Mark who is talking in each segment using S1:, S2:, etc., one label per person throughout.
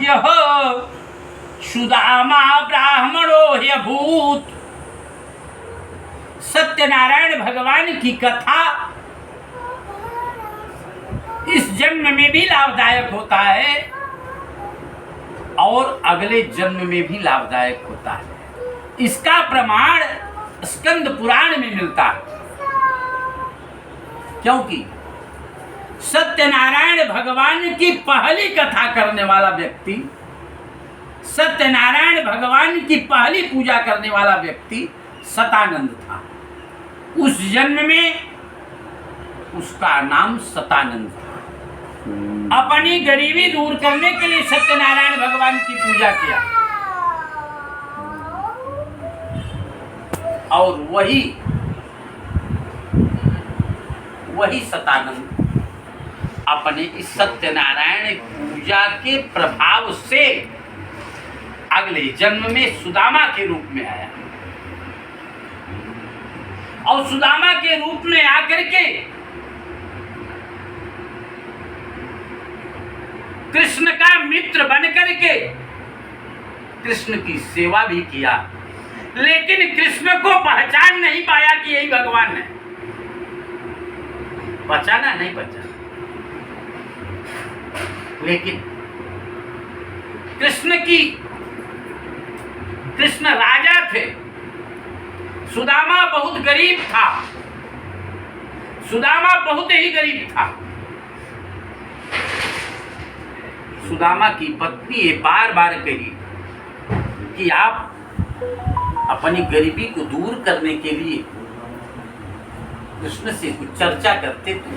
S1: राज्य सुदामा ब्राह्मणो ह्यभूत। सत्यनारायण भगवान की कथा इस जन्म में भी लाभदायक होता है और अगले जन्म में भी लाभदायक होता है। इसका प्रमाण स्कंद पुराण में मिलता है, क्योंकि सत्यनारायण भगवान की पहली कथा करने वाला व्यक्ति, सत्यनारायण भगवान की पहली पूजा करने वाला व्यक्ति सतानंद था। उस जन्म में उसका नाम सतानंद था। अपनी गरीबी दूर करने के लिए सत्यनारायण भगवान की पूजा किया और वही सतानंद अपने इस सत्यनारायण पूजा के प्रभाव से अगले जन्म में सुदामा के रूप में आया और सुदामा के रूप में आकर के कृष्ण का मित्र बनकर के कृष्ण की सेवा भी किया, लेकिन कृष्ण को पहचान नहीं पाया कि यही भगवान है। पहचाना नहीं पहचाना, लेकिन कृष्ण राजा थे, सुदामा बहुत गरीब था, सुदामा बहुत ही गरीब था। सुदामा की पत्नी ये बार बार कही कि आप अपनी गरीबी को दूर करने के लिए कृष्ण से कुछ चर्चा करते तो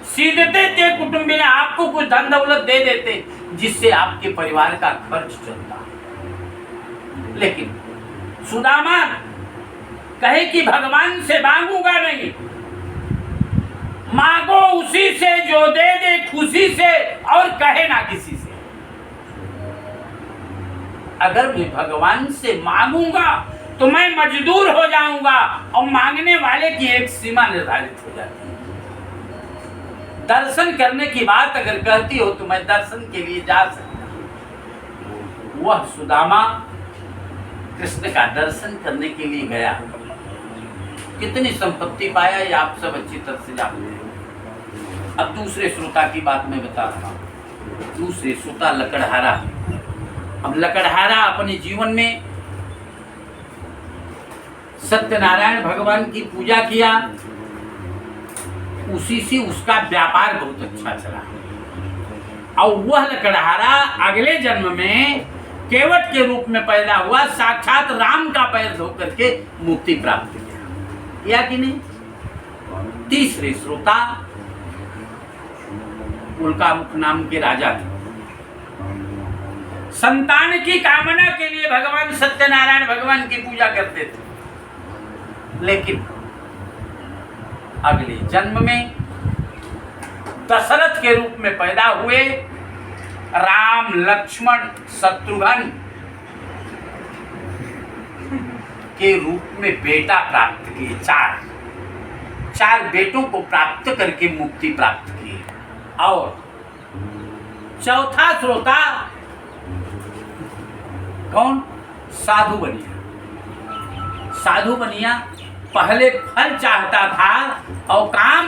S1: सीधते थे, कुटुंबी ने आपको कुछ धन दौलत दे देते जिससे आपके परिवार का खर्च चलता। लेकिन सुदामा कहे कि भगवान से मांगूंगा नहीं, मांगो उसी से जो दे दे खुशी से और कहे ना किसी से। अगर मैं भगवान से मांगूंगा तो मैं मजदूर हो जाऊंगा और मांगने वाले की एक सीमा निर्धारित हो जाती है। दर्शन करने की बात अगर कहती हो तो मैं दर्शन के लिए जा सकता हूं। वह सुदामा कृष्ण का दर्शन करने के लिए गया। कितनी संपत्ति पाया ये आप सब अच्छी तरह से जानते हैं। अब दूसरे श्रोता की बात मैं बता रहा हूं। दूसरे श्रोता लकड़हारा। अब लकड़हारा अपने जीवन में सत्यनारायण भगवान की पूजा किया, उसी से उसका व्यापार बहुत अच्छा चला और वह लकड़हारा अगले जन्म में केवट के रूप में पैदा हुआ, साक्षात राम का पैर धो करके मुक्ति प्राप्त किया कि नहीं। तीसरे श्रोता उल्कामुख नाम के राजा थे। संतान की कामना के लिए भगवान सत्यनारायण भगवान की पूजा करते थे, लेकिन अगले जन्म में दशरथ के रूप में पैदा हुए। राम लक्ष्मण शत्रुघ्न के रूप में बेटा प्राप्त किए। चार बेटों को प्राप्त करके मुक्ति प्राप्त की। और चौथा श्रोता कौन? साधु बनिया। साधु बनिया पहले फल चाहता था और काम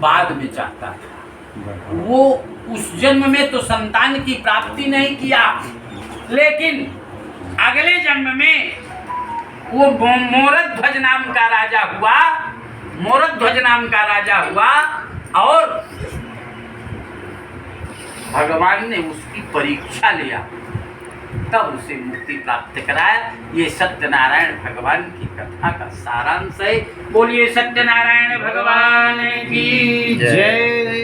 S1: बाद में चाहता था। वो उस जन्म में तो संतान की प्राप्ति नहीं किया, लेकिन अगले जन्म में वो मोरध्वज नाम का राजा हुआ। मोरध्वज नाम का राजा हुआ और भगवान ने उसकी परीक्षा लिया, तब उसे मुक्ति प्राप्त कराया। ये सत्यनारायण भगवान की कथा का सारांश है। बोलिए सत्यनारायण भगवान की जय।